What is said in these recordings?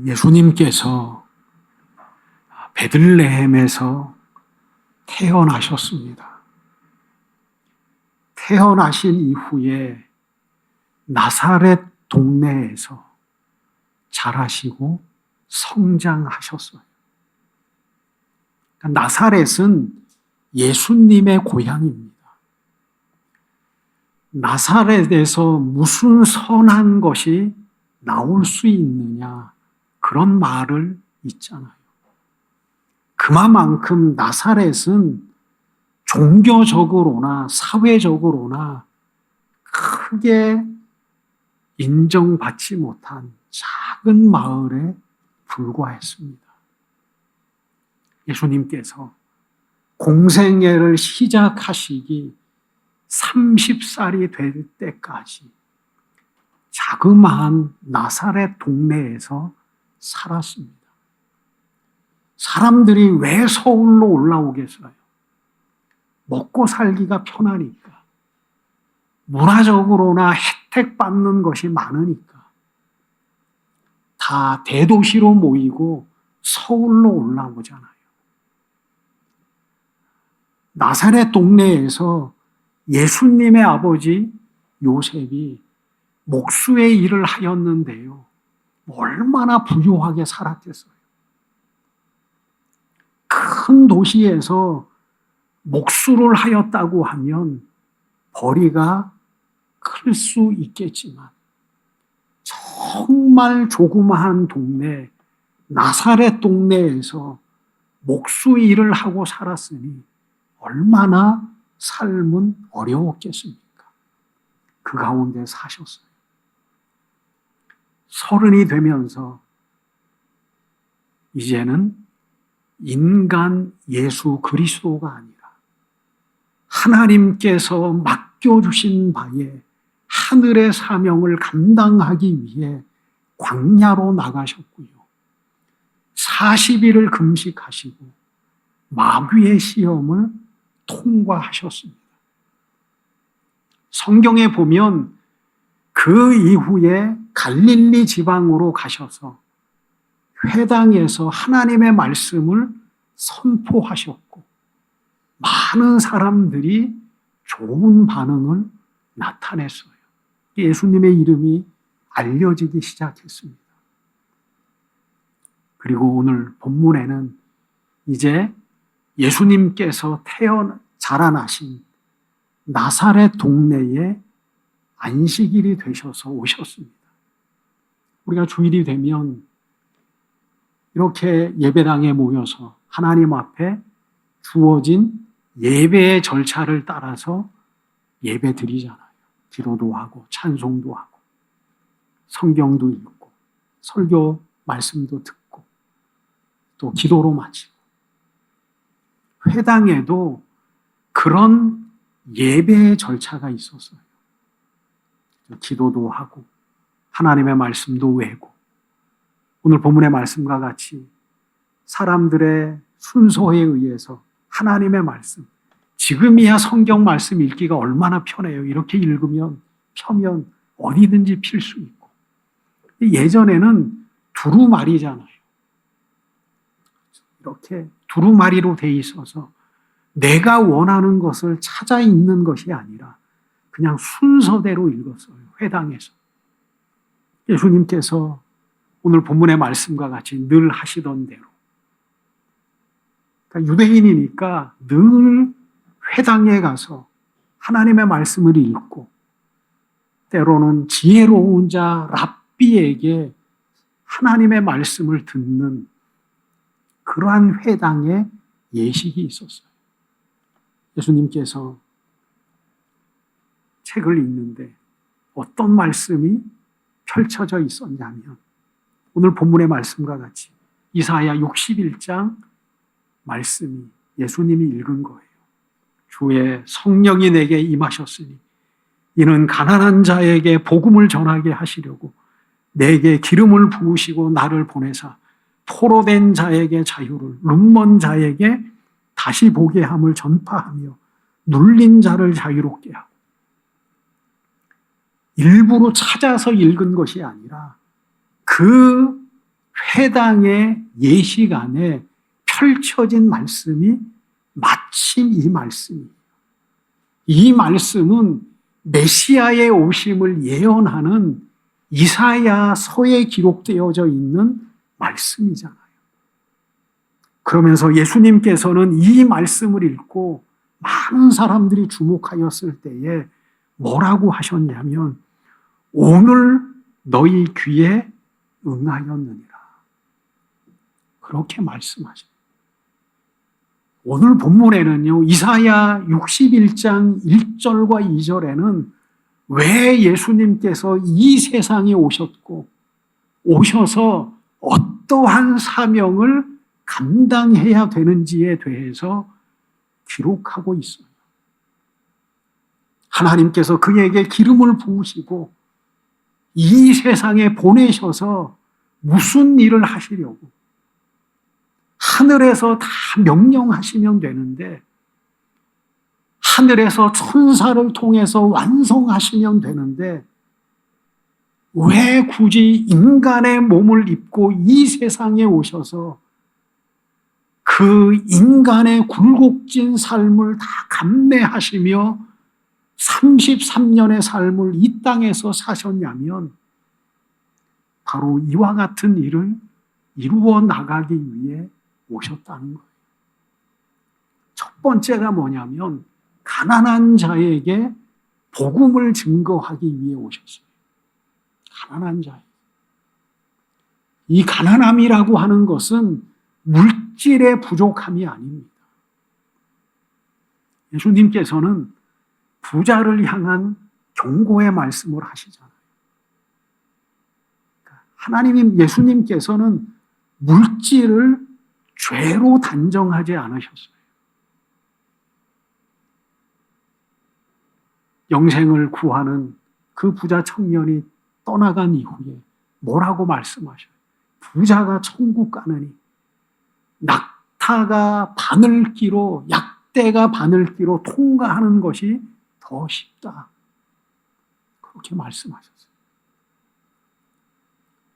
예수님께서 베들레헴에서 태어나셨습니다. 태어나신 이후에 나사렛 동네에서 자라시고 성장하셨어요. 그러니까 나사렛은 예수님의 고향입니다. 나사렛에서 무슨 선한 것이 나올 수 있느냐, 그런 말을 있잖아요. 그만큼 나사렛은 종교적으로나 사회적으로나 크게 인정받지 못한 작은 마을에 불과했습니다. 예수님께서 공생애를 시작하시기 30살이 될 때까지 자그마한 나사렛 동네에서 살았습니다. 사람들이 왜 서울로 올라오겠어요? 먹고 살기가 편하니까. 문화적으로나 혜택 받는 것이 많으니까. 다 대도시로 모이고 서울로 올라오잖아요. 나사렛 동네에서 예수님의 아버지 요셉이 목수의 일을 하였는데요. 얼마나 부유하게 살았겠어요. 큰 도시에서 목수를 하였다고 하면 벌이가 클 수 있겠지만 정말 조그마한 동네, 나사렛 동네에서 목수 일을 하고 살았으니 얼마나 삶은 어려웠겠습니까? 그 가운데 사셨어요. 30이 되면서 이제는 인간 예수 그리스도가 아니라 하나님께서 맡겨주신 바에 하늘의 사명을 감당하기 위해 광야로 나가셨고요. 40일을 금식하시고 마귀의 시험을 통과하셨습니다. 성경에 보면 그 이후에 갈릴리 지방으로 가셔서 회당에서 하나님의 말씀을 선포하셨고 많은 사람들이 좋은 반응을 나타냈어요. 예수님의 이름이 알려지기 시작했습니다. 그리고 오늘 본문에는 이제 예수님께서 자라나신 나사렛 동네에 안식일이 되셔서 오셨습니다. 우리가 주일이 되면 이렇게 예배당에 모여서 하나님 앞에 주어진 예배의 절차를 따라서 예배 드리잖아요. 기도도 하고 찬송도 하고 성경도 읽고 설교 말씀도 듣고 또 기도로 마치고 회당에도 그런 예배의 절차가 있었어요. 기도도 하고 하나님의 말씀도 외고 오늘 본문의 말씀과 같이 사람들의 순서에 의해서 하나님의 말씀, 지금이야 성경 말씀 읽기가 얼마나 편해요. 이렇게 읽으면 펴면 어디든지 필 수 있고. 예전에는 두루마리잖아요. 이렇게 두루마리로 돼 있어서 내가 원하는 것을 찾아 읽는 것이 아니라 그냥 순서대로 읽었어요. 회당에서. 예수님께서 오늘 본문의 말씀과 같이 늘 하시던 대로. 그러니까 유대인이니까 늘 회당에 가서 하나님의 말씀을 읽고 때로는 지혜로운 자 랍비에게 하나님의 말씀을 듣는 그러한 회당의 예식이 있었어요. 예수님께서 책을 읽는데 어떤 말씀이 펼쳐져 있었냐면 오늘 본문의 말씀과 같이 이사야 61장 말씀이 예수님이 읽은 거예요. 주의 성령이 내게 임하셨으니 이는 가난한 자에게 복음을 전하게 하시려고 내게 기름을 부으시고 나를 보내사 포로된 자에게 자유를 눈먼 자에게 다시 보게 함을 전파하며 눌린 자를 자유롭게 하고 일부러 찾아서 읽은 것이 아니라 그 해당의 예식 안에 펼쳐진 말씀이 마침 이 말씀이에요. 이 말씀은 메시아의 오심을 예언하는 이사야서에 기록되어져 있는 말씀이잖아요. 그러면서 예수님께서는 이 말씀을 읽고 많은 사람들이 주목하였을 때에 뭐라고 하셨냐면 오늘 너희 귀에 응하였느니라. 그렇게 말씀하십니다. 오늘 본문에는요, 이사야 61장 1절과 2절에는 왜 예수님께서 이 세상에 오셨고 오셔서 어떠한 사명을 감당해야 되는지에 대해서 기록하고 있어요. 하나님께서 그에게 기름을 부으시고 이 세상에 보내셔서 무슨 일을 하시려고 하늘에서 다 명령하시면 되는데 하늘에서 천사를 통해서 완성하시면 되는데 왜 굳이 인간의 몸을 입고 이 세상에 오셔서 그 인간의 굴곡진 삶을 다 감내하시며 33년의 삶을 이 땅에서 사셨냐면 바로 이와 같은 일을 이루어 나가기 위해 오셨다는 거예요. 첫 번째가 뭐냐면 가난한 자에게 복음을 증거하기 위해 오셨어요. 가난한 자. 이 가난함이라고 하는 것은 물질의 부족함이 아닙니다. 예수님께서는 부자를 향한 경고의 말씀을 하시잖아요. 예수님께서는 물질을 죄로 단정하지 않으셨어요. 영생을 구하는 그 부자 청년이 떠나간 이후에 뭐라고 말씀하셔요? 부자가 천국 가느니 낙타가 바늘기로 약대가 바늘기로 통과하는 것이 더 쉽다. 그렇게 말씀하셨어요.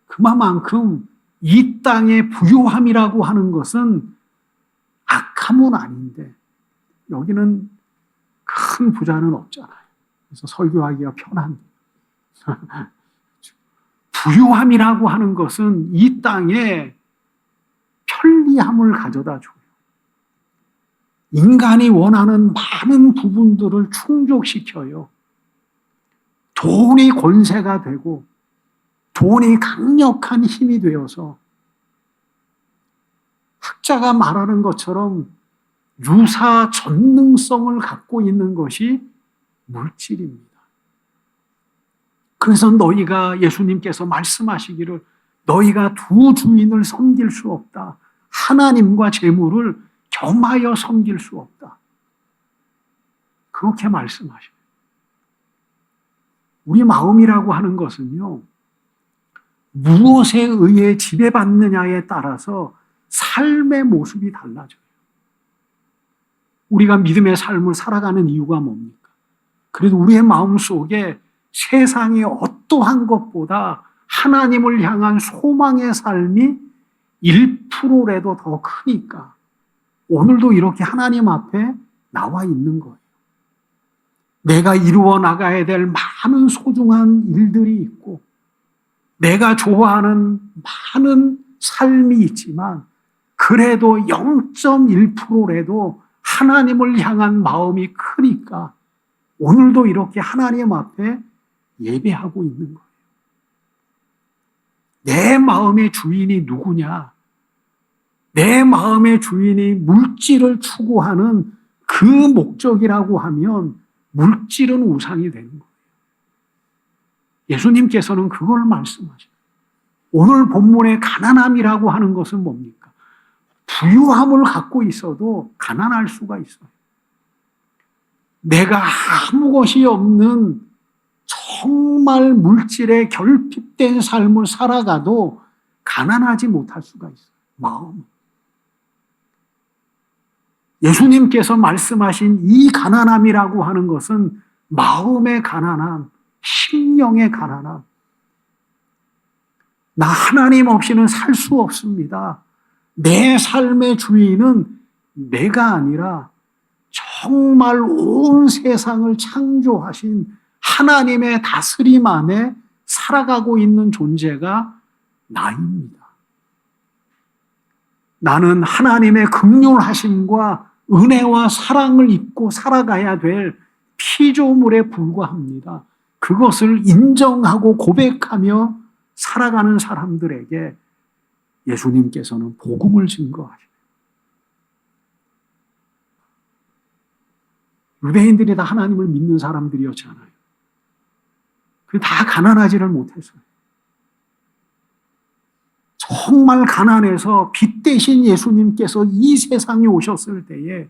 그만큼 이 땅의 부유함이라고 하는 것은 악함은 아닌데 여기는 큰 부자는 없잖아요. 그래서 설교하기가 편한데 부유함이라고 하는 것은 이 땅에 편리함을 가져다 줘요. 인간이 원하는 많은 부분들을 충족시켜요. 돈이 권세가 되고 돈이 강력한 힘이 되어서 학자가 말하는 것처럼 유사 전능성을 갖고 있는 것이 물질입니다. 그래서 너희가 예수님께서 말씀하시기를 너희가 두 주인을 섬길 수 없다. 하나님과 재물을 겸하여 섬길 수 없다. 그렇게 말씀하셔요. 우리 마음이라고 하는 것은요, 무엇에 의해 지배받느냐에 따라서 삶의 모습이 달라져요. 우리가 믿음의 삶을 살아가는 이유가 뭡니까? 그래도 우리의 마음 속에 세상의 어떠한 것보다 하나님을 향한 소망의 삶이 1%라도 더 크니까 오늘도 이렇게 하나님 앞에 나와 있는 거예요. 내가 이루어 나가야 될 많은 소중한 일들이 있고 내가 좋아하는 많은 삶이 있지만 그래도 0.1%라도 하나님을 향한 마음이 크니까 오늘도 이렇게 하나님 앞에 예배하고 있는 거예요. 내 마음의 주인이 누구냐? 내 마음의 주인이 물질을 추구하는 그 목적이라고 하면 물질은 우상이 되는 거예요. 예수님께서는 그걸 말씀하셔요. 오늘 본문의 가난함이라고 하는 것은 뭡니까? 부유함을 갖고 있어도 가난할 수가 있어요. 내가 아무 것이 없는 정말 물질에 결핍된 삶을 살아가도 가난하지 못할 수가 있어요. 마음. 예수님께서 말씀하신 이 가난함이라고 하는 것은 마음의 가난함, 심령의 가난함. 나 하나님 없이는 살 수 없습니다. 내 삶의 주인은 내가 아니라 정말 온 세상을 창조하신 하나님의 다스림 안에 살아가고 있는 존재가 나입니다. 나는 하나님의 긍휼하심과 은혜와 사랑을 입고 살아가야 될 피조물에 불과합니다. 그것을 인정하고 고백하며 살아가는 사람들에게 예수님께서는 복음을 증거하시죠. 유대인들이 다 하나님을 믿는 사람들이었잖아요. 다 가난하지를 못했어요. 정말 가난해서 빛 대신 예수님께서 이 세상에 오셨을 때에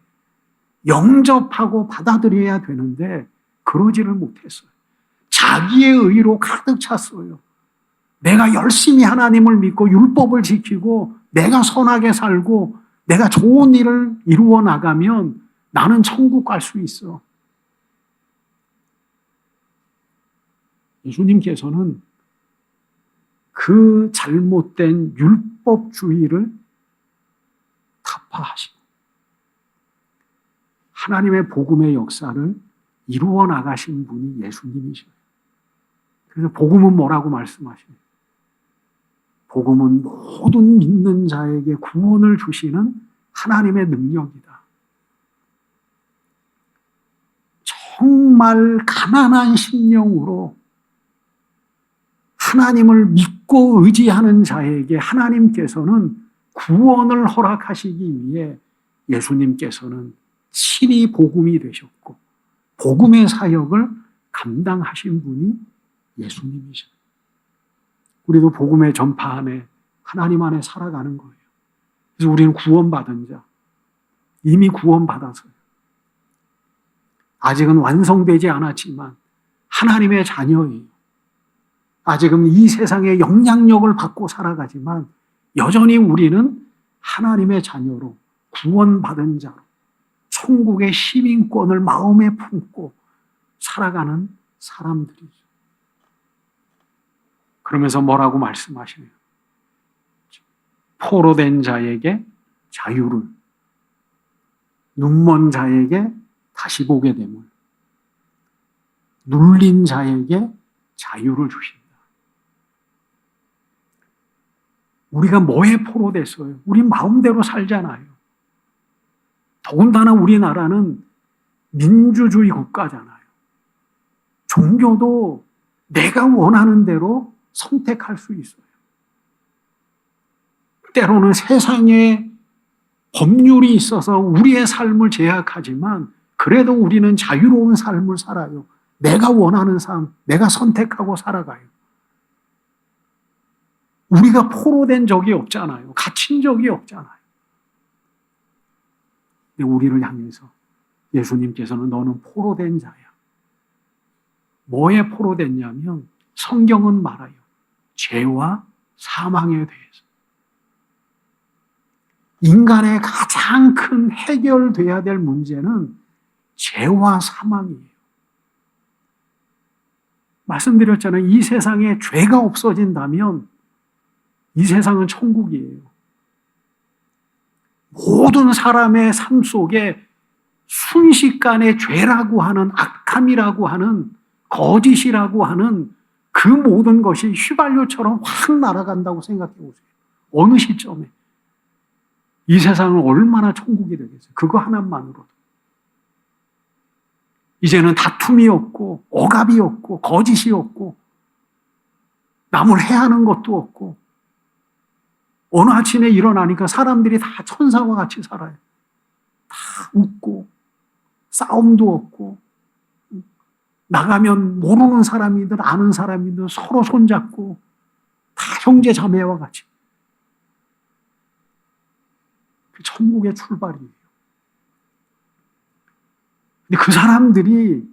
영접하고 받아들여야 되는데 그러지를 못했어요. 자기의 의로 가득 찼어요. 내가 열심히 하나님을 믿고 율법을 지키고 내가 선하게 살고 내가 좋은 일을 이루어 나가면 나는 천국 갈 수 있어. 예수님께서는 그 잘못된 율법주의를 타파하시고 하나님의 복음의 역사를 이루어 나가신 분이 예수님이셔요. 그래서 복음은 뭐라고 말씀하시나요? 복음은 모든 믿는 자에게 구원을 주시는 하나님의 능력이다. 정말 가난한 심령으로 하나님을 믿고 의지하는 자에게 하나님께서는 구원을 허락하시기 위해 예수님께서는 친히 복음이 되셨고 복음의 사역을 감당하신 분이 예수님이십니다. 우리도 복음의 전파 안에 하나님 안에 살아가는 거예요. 그래서 우리는 구원받은 자, 이미 구원받았어요. 아직은 완성되지 않았지만 하나님의 자녀예요. 아직은 이 세상의 영향력을 받고 살아가지만 여전히 우리는 하나님의 자녀로 구원받은 자로 천국의 시민권을 마음에 품고 살아가는 사람들이죠. 그러면서 뭐라고 말씀하시네요? 포로된 자에게 자유를, 눈먼 자에게 다시 보게 됨을, 눌린 자에게 자유를 주신다. 우리가 뭐에 포로됐어요? 우리 마음대로 살잖아요. 더군다나 우리나라는 민주주의 국가잖아요. 종교도 내가 원하는 대로 선택할 수 있어요. 때로는 세상에 법률이 있어서 우리의 삶을 제약하지만 그래도 우리는 자유로운 삶을 살아요. 내가 원하는 삶, 내가 선택하고 살아가요. 우리가 포로된 적이 없잖아요. 갇힌 적이 없잖아요. 근데 우리를 향해서 예수님께서는 너는 포로된 자야. 뭐에 포로됐냐면 성경은 말아요. 죄와 사망에 대해서. 인간의 가장 큰 해결돼야 될 문제는 죄와 사망이에요. 말씀드렸잖아요. 이 세상에 죄가 없어진다면 이 세상은 천국이에요. 모든 사람의 삶 속에 순식간에 죄라고 하는 악함이라고 하는 거짓이라고 하는 그 모든 것이 휘발유처럼 확 날아간다고 생각해 보세요. 어느 시점에. 이 세상은 얼마나 천국이 되겠어요. 그거 하나만으로도. 이제는 다툼이 없고 억압이 없고 거짓이 없고 남을 해하는 것도 없고 어느 아침에 일어나니까 사람들이 다 천사와 같이 살아요. 다 웃고 싸움도 없고 나가면 모르는 사람이든 아는 사람이든 서로 손잡고 다 형제 자매와 같이. 그 천국의 출발이에요. 근데 그 사람들이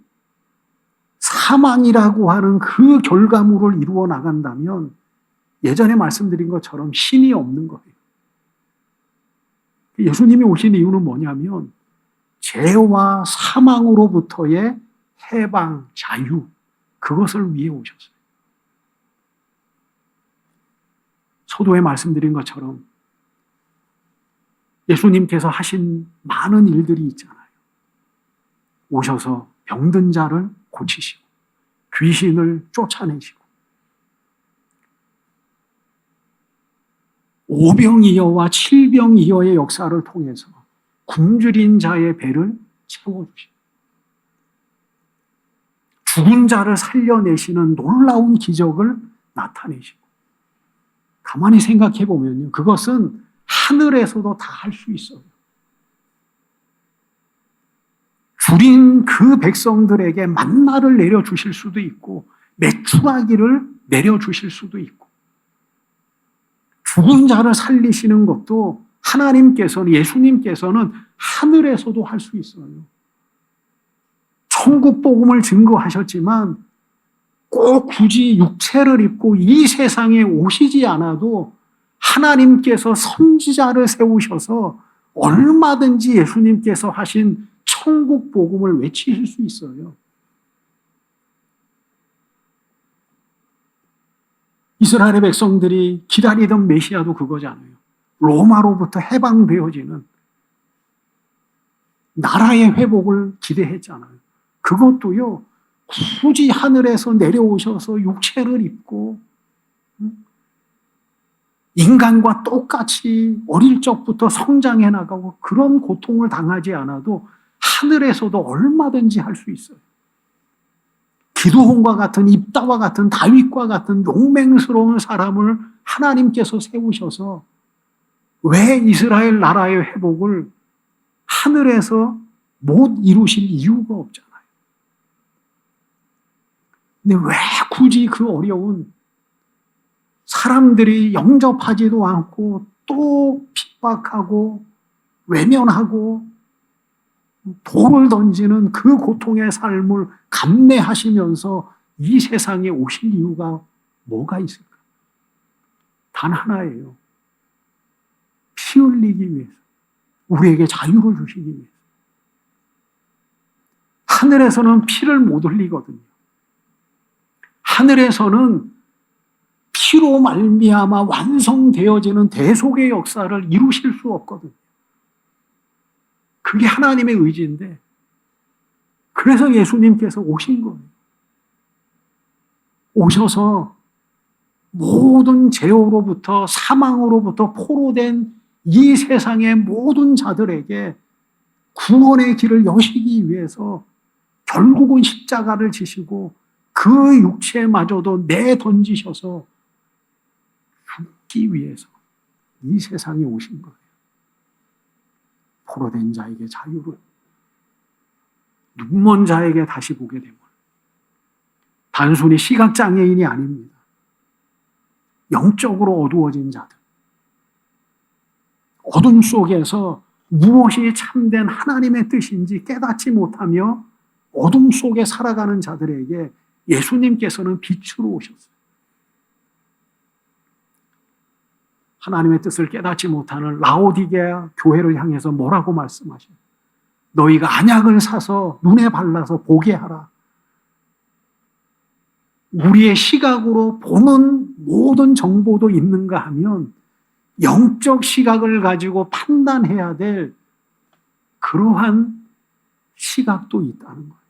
사망이라고 하는 그 결과물을 이루어 나간다면 예전에 말씀드린 것처럼 신이 없는 거예요. 예수님이 오신 이유는 뭐냐면 죄와 사망으로부터의 해방, 자유, 그것을 위해 오셨어요. 초도에 말씀드린 것처럼 예수님께서 하신 많은 일들이 있잖아요. 오셔서 병든 자를 고치시고 귀신을 쫓아내시고 오병이어와 칠병이어의 역사를 통해서 굶주린 자의 배를 채워주시고 죽은 자를 살려내시는 놀라운 기적을 나타내시고 가만히 생각해 보면요. 그것은 하늘에서도 다 할 수 있어요. 줄인 그 백성들에게 만나를 내려주실 수도 있고 메추라기를 내려주실 수도 있고 죽은 자를 살리시는 것도 하나님께서는 예수님께서는 하늘에서도 할 수 있어요. 천국 복음을 증거하셨지만 꼭 굳이 육체를 입고 이 세상에 오시지 않아도 하나님께서 선지자를 세우셔서 얼마든지 예수님께서 하신 천국 복음을 외치실 수 있어요. 이스라엘의 백성들이 기다리던 메시아도 그거잖아요. 로마로부터 해방되어지는 나라의 회복을 기대했잖아요. 그것도요, 굳이 하늘에서 내려오셔서 육체를 입고 인간과 똑같이 어릴 적부터 성장해 나가고 그런 고통을 당하지 않아도 하늘에서도 얼마든지 할 수 있어요. 기드온과 같은 입다와 같은 다윗과 같은 용맹스러운 사람을 하나님께서 세우셔서 왜 이스라엘 나라의 회복을 하늘에서 못 이루실 이유가 없잖아요. 근데 왜 굳이 그 어려운 사람들이 영접하지도 않고 또 핍박하고 외면하고 돌을 던지는 그 고통의 삶을 감내하시면서 이 세상에 오실 이유가 뭐가 있을까? 단 하나예요. 피 흘리기 위해서. 우리에게 자유를 주시기 위해서. 하늘에서는 피를 못 흘리거든요. 하늘에서는 피로 말미암아 완성되어지는 대속의 역사를 이루실 수 없거든요. 그게 하나님의 의지인데 그래서 예수님께서 오신 거예요. 오셔서 모든 죄로부터 사망으로부터 포로된 이 세상의 모든 자들에게 구원의 길을 여시기 위해서 결국은 십자가를 지시고 그 육체마저도 내던지셔서 죽기 위해서 이 세상에 오신 거예요. 포로된 자에게 자유를, 눈먼 자에게 다시 보게 됨을. 단순히 시각장애인이 아닙니다. 영적으로 어두워진 자들, 어둠 속에서 무엇이 참된 하나님의 뜻인지 깨닫지 못하며 어둠 속에 살아가는 자들에게 예수님께서는 빛으로 오셨어요. 하나님의 뜻을 깨닫지 못하는 라오디게아 교회를 향해서 뭐라고 말씀하셔요? 너희가 안약을 사서 눈에 발라서 보게 하라. 우리의 시각으로 보는 모든 정보도 있는가 하면 영적 시각을 가지고 판단해야 될 그러한 시각도 있다는 거예요.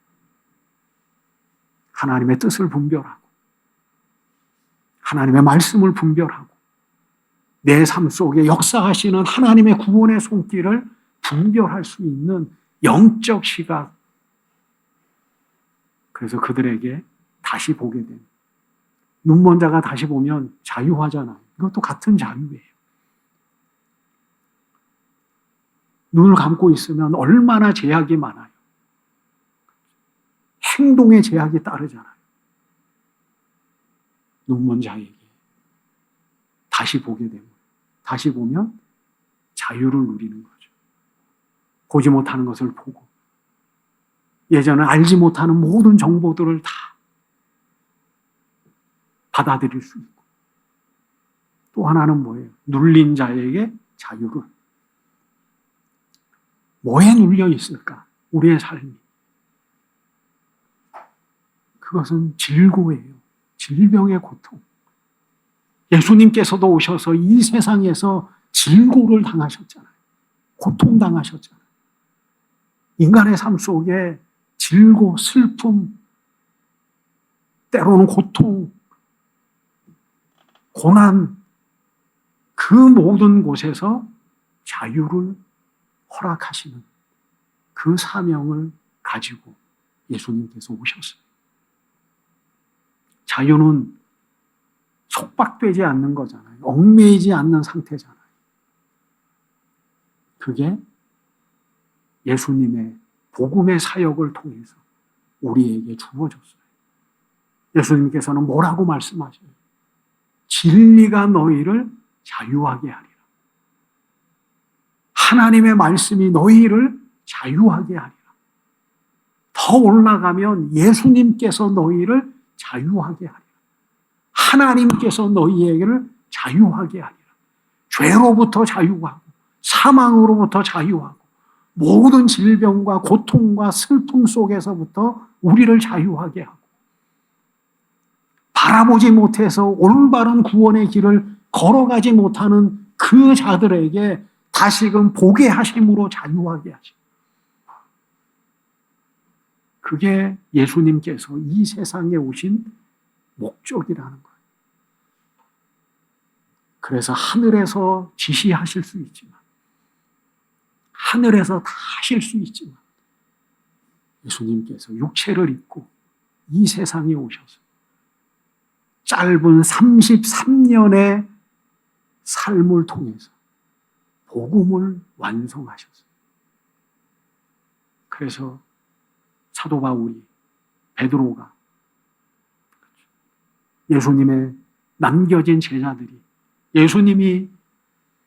하나님의 뜻을 분별하고 하나님의 말씀을 분별하고 내 삶 속에 역사하시는 하나님의 구원의 손길을 분별할 수 있는 영적 시각. 그래서 그들에게 다시 보게 된 눈먼 자가 다시 보면 자유하잖아요. 이것도 같은 자유예요. 눈을 감고 있으면 얼마나 제약이 많아요. 행동에 제약이 따르잖아요. 눈먼 자에게 다시 보게 되면, 다시 보면 자유를 누리는 거죠. 보지 못하는 것을 보고 예전에 알지 못하는 모든 정보들을 다 받아들일 수 있고, 또 하나는 뭐예요? 눌린 자에게 자유를. 뭐에 눌려 있을까? 우리의 삶이. 그것은 질고예요. 질병의 고통. 예수님께서도 오셔서 이 세상에서 질고를 당하셨잖아요. 고통당하셨잖아요. 인간의 삶 속에 질고, 슬픔, 때로는 고통, 고난, 그 모든 곳에서 자유를 허락하시는 그 사명을 가지고 예수님께서 오셨어요. 자유는 속박되지 않는 거잖아요. 얽매이지 않는 상태잖아요. 그게 예수님의 복음의 사역을 통해서 우리에게 주어졌어요. 예수님께서는 뭐라고 말씀하셔요? 진리가 너희를 자유하게 하리라. 하나님의 말씀이 너희를 자유하게 하리라. 더 올라가면 예수님께서 너희를 자유하게 하리라. 하나님께서 너희에게를 자유하게 하리라. 죄로부터 자유하고 사망으로부터 자유하고 모든 질병과 고통과 슬픔 속에서부터 우리를 자유하게 하고 바라보지 못해서 올바른 구원의 길을 걸어가지 못하는 그 자들에게 다시금 보게 하심으로 자유하게 하시고, 그게 예수님께서 이 세상에 오신 목적이라는 거예요. 그래서 하늘에서 지시하실 수 있지만, 하늘에서 다 하실 수 있지만, 예수님께서 육체를 입고 이 세상에 오셔서 짧은 33년의 삶을 통해서 복음을 완성하셨어요. 그래서 사도 바울이, 베드로가, 예수님의 남겨진 제자들이 예수님이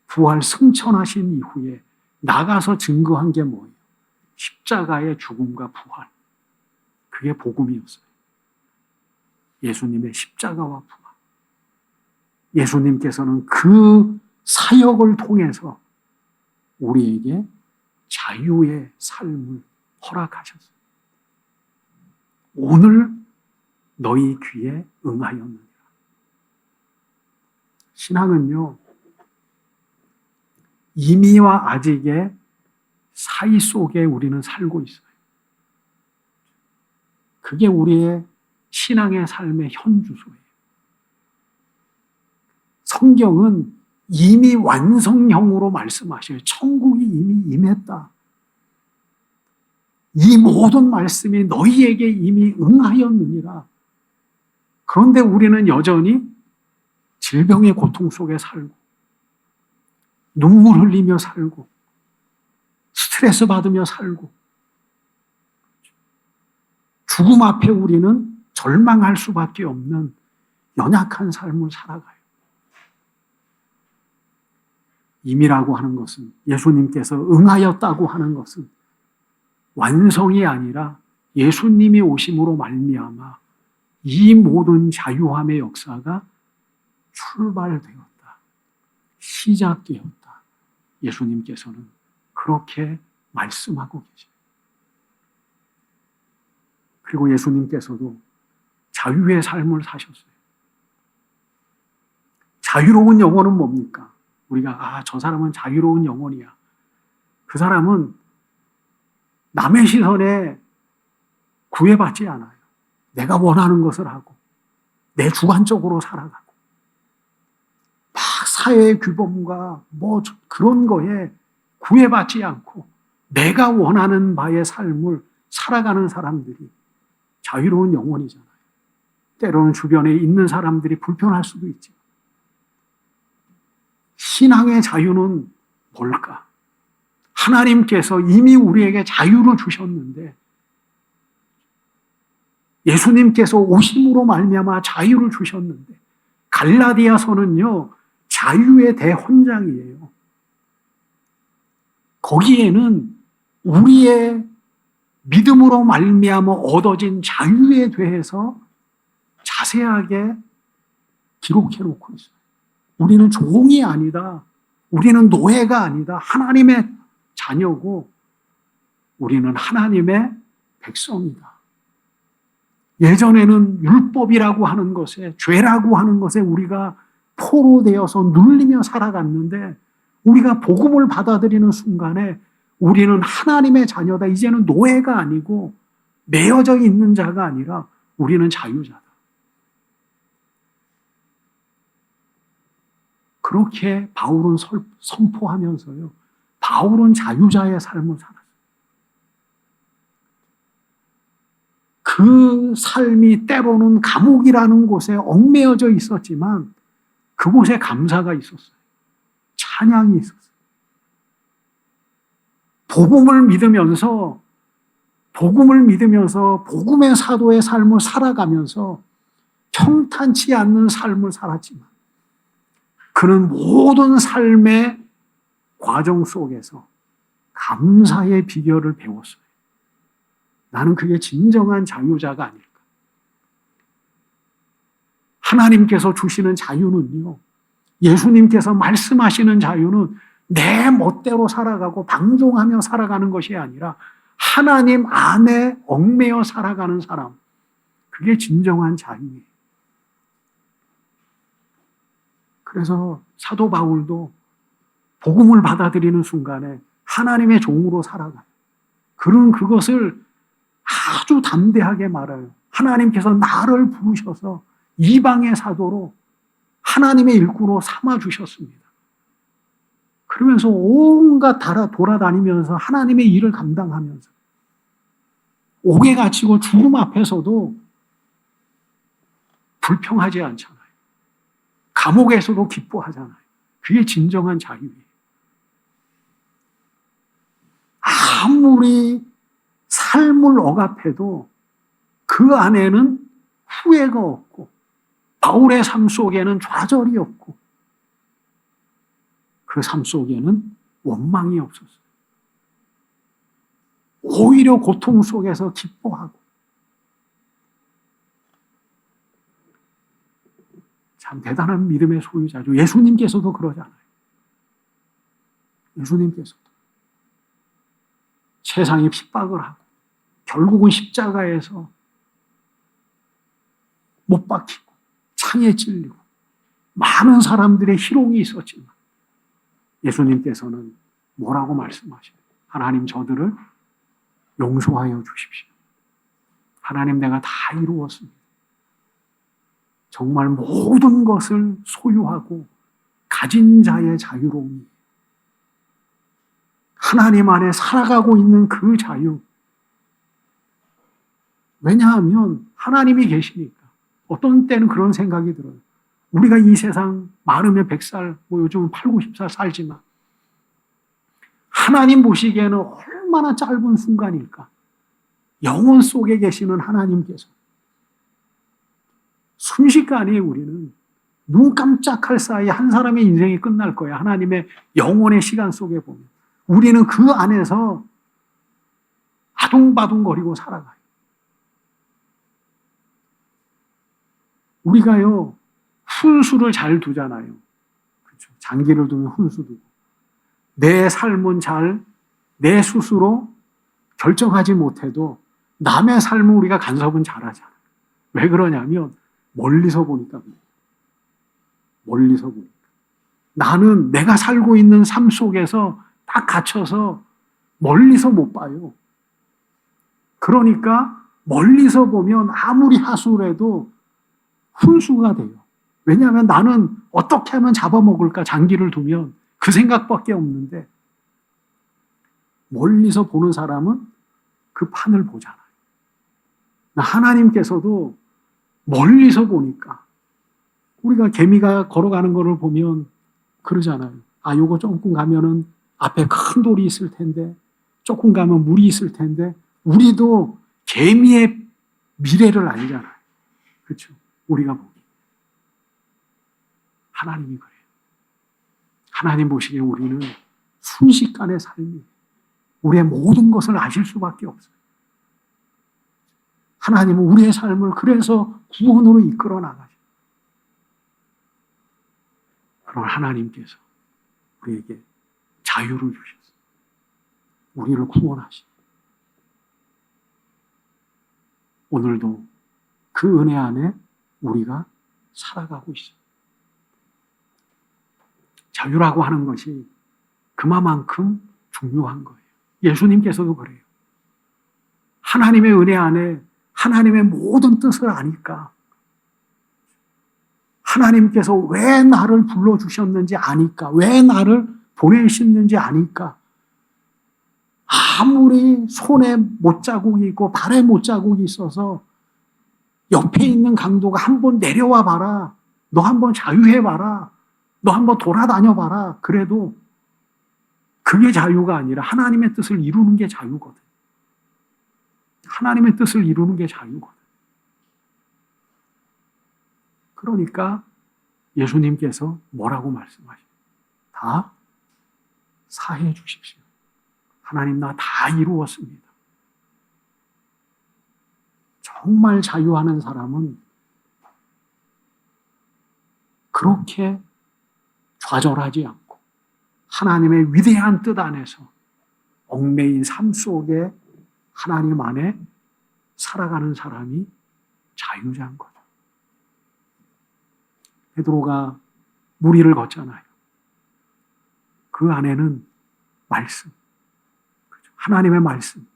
부활 승천하신 이후에 나가서 증거한 게 뭐예요? 십자가의 죽음과 부활. 그게 복음이었어요. 예수님의 십자가와 부활. 예수님께서는 그 사역을 통해서 우리에게 자유의 삶을 허락하셨어요. 오늘 너희 귀에 응하였느니라. 신앙은요, 이미와 아직의 사이 속에 우리는 살고 있어요. 그게 우리의 신앙의 삶의 현주소예요. 성경은 이미 완성형으로 말씀하셔요. 천국이 이미 임했다. 이 모든 말씀이 너희에게 이미 응하였느니라. 그런데 우리는 여전히 질병의 고통 속에 살고, 눈물 흘리며 살고, 스트레스 받으며 살고, 죽음 앞에 우리는 절망할 수밖에 없는 연약한 삶을 살아가요. 임이라고 하는 것은, 예수님께서 응하였다고 하는 것은 완성이 아니라 예수님이 오심으로 말미암아 이 모든 자유함의 역사가 출발되었다. 시작되었다. 예수님께서는 그렇게 말씀하고 계십니다. 그리고 예수님께서도 자유의 삶을 사셨어요. 자유로운 영혼은 뭡니까? 우리가 저 사람은 자유로운 영혼이야. 그 사람은 남의 시선에 구애받지 않아요. 내가 원하는 것을 하고 내 주관적으로 살아가고 막 사회의 규범과 그런 거에 구애받지 않고 내가 원하는 바의 삶을 살아가는 사람들이 자유로운 영혼이잖아요. 때로는 주변에 있는 사람들이 불편할 수도 있지. 신앙의 자유는 뭘까? 하나님께서 이미 우리에게 자유를 주셨는데, 예수님께서 오심으로 말미암아 자유를 주셨는데, 갈라디아서는요, 자유의 대헌장이에요. 거기에는 우리의 믿음으로 말미암아 얻어진 자유에 대해서 자세하게 기록해 놓고 있어요. 우리는 종이 아니다. 우리는 노예가 아니다. 하나님의 자녀고 우리는 하나님의 백성이다. 예전에는 율법이라고 하는 것에, 죄라고 하는 것에 우리가 포로되어서 눌리며 살아갔는데 우리가 복음을 받아들이는 순간에 우리는 하나님의 자녀다. 이제는 노예가 아니고 매여져 있는 자가 아니라 우리는 자유자다. 그렇게 바울은 선포하면서요. 바울은 자유자의 삶을 살았어요. 그 삶이 때로는 감옥이라는 곳에 얽매여져 있었지만 그곳에 감사가 있었어요. 찬양이 있었어요. 복음을 믿으면서 복음의 사도의 삶을 살아가면서 평탄치 않는 삶을 살았지만 그는 모든 삶의 과정 속에서 감사의 비결을 배웠어요. 나는 그게 진정한 자유자가 아닐까. 하나님께서 주시는 자유는요, 예수님께서 말씀하시는 자유는 내 멋대로 살아가고 방종하며 살아가는 것이 아니라 하나님 안에 얽매여 살아가는 사람, 그게 진정한 자유예요. 그래서 사도 바울도 복음을 받아들이는 순간에 하나님의 종으로 살아가요. 그는 그것을 아주 담대하게 말해요. 하나님께서 나를 부르셔서 이방의 사도로 하나님의 일꾼으로 삼아주셨습니다. 그러면서 온갖 돌아다니면서 하나님의 일을 감당하면서 옥에 갇히고 죽음 앞에서도 불평하지 않잖아요. 감옥에서도 기뻐하잖아요. 그게 진정한 자유예요. 아무리 삶을 억압해도 그 안에는 후회가 없고 바울의 삶 속에는 좌절이 없고 그 삶 속에는 원망이 없었어요. 오히려 고통 속에서 기뻐하고 참 대단한 믿음의 소유자죠. 예수님께서도 그러잖아요. 예수님께서도 세상이 핍박을 하고 결국은 십자가에서 못 박히고 창에 찔리고 많은 사람들의 희롱이 있었지만 예수님께서는 뭐라고 말씀하시나요? 하나님 저들을 용서하여 주십시오. 하나님 내가 다 이루었습니다. 정말 모든 것을 소유하고 가진 자의 자유로움이 하나님 안에 살아가고 있는 그 자유. 왜냐하면 하나님이 계시니까. 어떤 때는 그런 생각이 들어요. 우리가 이 세상 많으면 100살, 요즘은 8, 90살 살지만 하나님 보시기에는 얼마나 짧은 순간일까. 영혼 속에 계시는 하나님께서 순식간에 우리는 눈 깜짝할 사이에 한 사람의 인생이 끝날 거예요. 하나님의 영혼의 시간 속에 보면. 우리는 그 안에서 아둥바둥거리고 살아가요. 우리가요, 훈수를 잘 두잖아요. 그렇죠. 장기를 두면 훈수 두고. 내 삶은 내 스스로 결정하지 못해도 남의 삶은 우리가 간섭은 잘하잖아요. 왜 그러냐면 멀리서 보니까 그래요. 멀리서 보니까. 나는 내가 살고 있는 삶 속에서 딱 갇혀서 멀리서 못 봐요. 그러니까 멀리서 보면 아무리 하수를 해도 훈수가 돼요. 왜냐하면 나는 어떻게 하면 잡아먹을까 장기를 두면 그 생각밖에 없는데 멀리서 보는 사람은 그 판을 보잖아요. 하나님께서도 멀리서 보니까 우리가 개미가 걸어가는 거를 보면 그러잖아요. 요거 조금 가면은 앞에 큰 돌이 있을 텐데 조금 가면 물이 있을 텐데 우리도 개미의 미래를 알잖아요. 그렇죠? 우리가 보기. 하나님이 그래요. 하나님 보시기에 우리는 순식간의 삶이 우리의 모든 것을 아실 수밖에 없어요. 하나님은 우리의 삶을 그래서 구원으로 이끌어 나가죠. 그럼 하나님께서 우리에게 자유를 주셨어요. 우리를 구원하시고 오늘도 그 은혜 안에 우리가 살아가고 있어요. 자유라고 하는 것이 그만큼 중요한 거예요. 예수님께서도 그래요. 하나님의 은혜 안에 하나님의 모든 뜻을 아니까, 하나님께서 왜 나를 불러주셨는지 아니까, 왜 나를 보내셨는지 아니까, 아무리 손에 못자국이 있고 발에 못자국이 있어서 옆에 있는 강도가 한번 내려와 봐라, 너 한번 자유해 봐라, 너 한번 돌아다녀 봐라, 그래도 그게 자유가 아니라 하나님의 뜻을 이루는 게 자유거든. 하나님의 뜻을 이루는 게 자유거든. 그러니까 예수님께서 뭐라고 말씀하시죠? 다 사해 주십시오. 하나님, 나 다 이루었습니다. 정말 자유하는 사람은 그렇게 좌절하지 않고 하나님의 위대한 뜻 안에서 얽매인 삶 속에 하나님 안에 살아가는 사람이 자유자인 거죠. 베드로가 물 위를 걷잖아요. 그 안에는 말씀, 하나님의 말씀.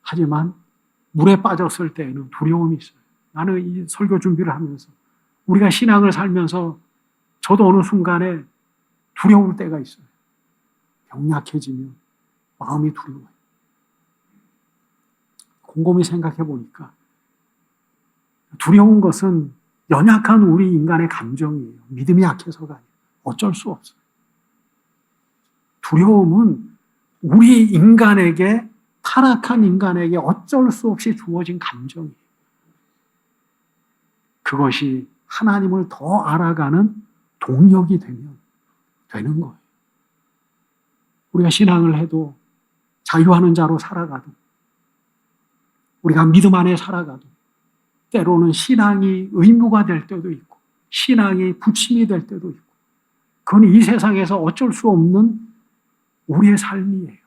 하지만 물에 빠졌을 때에는 두려움이 있어요. 나는 이 설교 준비를 하면서, 우리가 신앙을 살면서 저도 어느 순간에 두려울 때가 있어요. 병약해지면 마음이 두려워요. 곰곰이 생각해 보니까 두려운 것은 연약한 우리 인간의 감정이에요. 믿음이 약해서가 아니에요. 어쩔 수 없어요. 두려움은 우리 인간에게, 타락한 인간에게 어쩔 수 없이 주어진 감정이에요. 그것이 하나님을 더 알아가는 동력이 되면 되는 거예요. 우리가 신앙을 해도, 자유하는 자로 살아가도, 우리가 믿음 안에 살아가도 때로는 신앙이 의무가 될 때도 있고 신앙이 부침이 될 때도 있고, 그건 이 세상에서 어쩔 수 없는 우리의 삶이에요.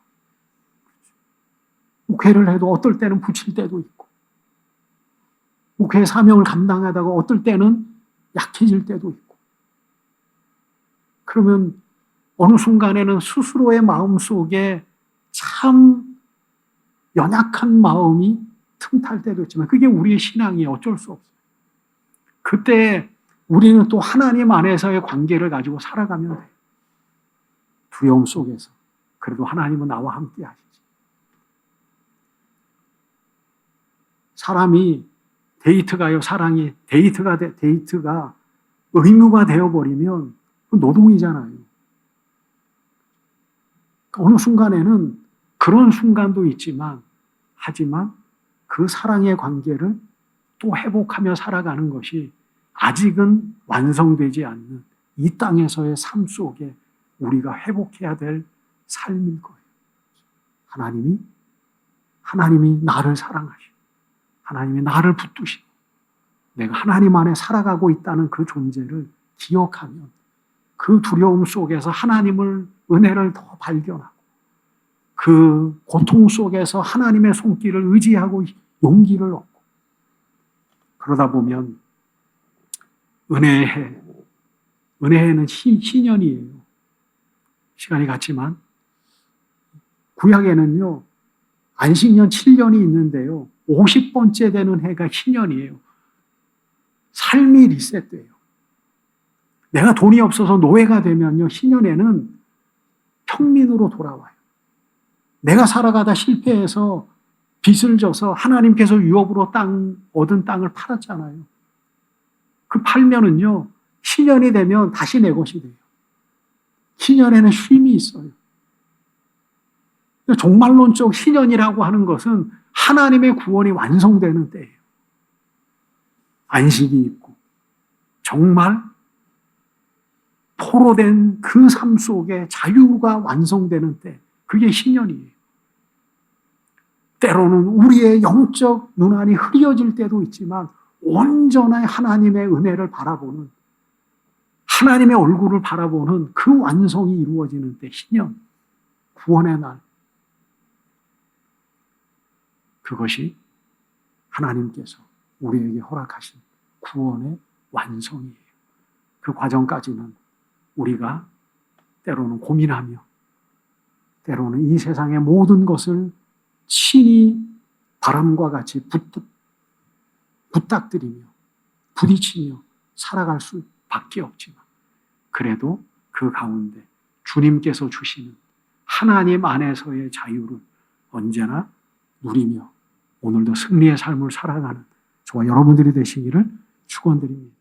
목회를 해도 어떨 때는 부칠 때도 있고, 목회의 사명을 감당하다가 어떨 때는 약해질 때도 있고, 그러면 어느 순간에는 스스로의 마음 속에 참 연약한 마음이 틈탈 때도 있지만 그게 우리의 신앙이에요. 어쩔 수 없어요. 그때 우리는 또 하나님 안에서의 관계를 가지고 살아가면 돼요. 두려움 속에서 그래도 하나님은 나와 함께 하시지. 사람이 데이트가요, 사랑이 데이트가 의무가 되어버리면 노동이잖아요. 어느 순간에는 그런 순간도 있지만, 하지만 그 사랑의 관계를 또 회복하며 살아가는 것이 아직은 완성되지 않는 이 땅에서의 삶 속에 우리가 회복해야 될 삶일 거예요. 하나님이 나를 사랑하시고 하나님이 나를 붙드시고 내가 하나님 안에 살아가고 있다는 그 존재를 기억하면 그 두려움 속에서 하나님을, 은혜를 더 발견하고 그 고통 속에서 하나님의 손길을 의지하고 용기를 얻고, 그러다 보면 은혜는 희년이에요. 시간이 갔지만 구약에는요 안식년 7년이 있는데요 50번째 되는 해가 희년이에요. 삶이 리셋돼요. 내가 돈이 없어서 노예가 되면요 희년에는 평민으로 돌아와요. 내가 살아가다 실패해서 빚을 져서 하나님께서 유업으로 얻은 땅을 팔았잖아요. 그 팔면은요 희년이 되면 다시 내 것이 돼요. 희년에는 쉼이 있어요. 종말론적 희년이라고 하는 것은 하나님의 구원이 완성되는 때예요. 안식이 있고 정말 포로된 그 삶 속에 자유가 완성되는 때, 그게 희년이에요. 때로는 우리의 영적 눈안이 흐려질 때도 있지만 온전한 하나님의 은혜를 바라보는, 하나님의 얼굴을 바라보는 그 완성이 이루어지는 때, 희년, 구원의 날, 그것이 하나님께서 우리에게 허락하신 구원의 완성이에요. 그 과정까지는 우리가 때로는 고민하며 때로는 이 세상의 모든 것을 친히 바람과 같이 부탁드리며 부딪히며 살아갈 수밖에 없지만 그래도 그 가운데 주님께서 주시는 하나님 안에서의 자유를 언제나 누리며 오늘도 승리의 삶을 살아가는 저와 여러분들이 되시기를 축원드립니다.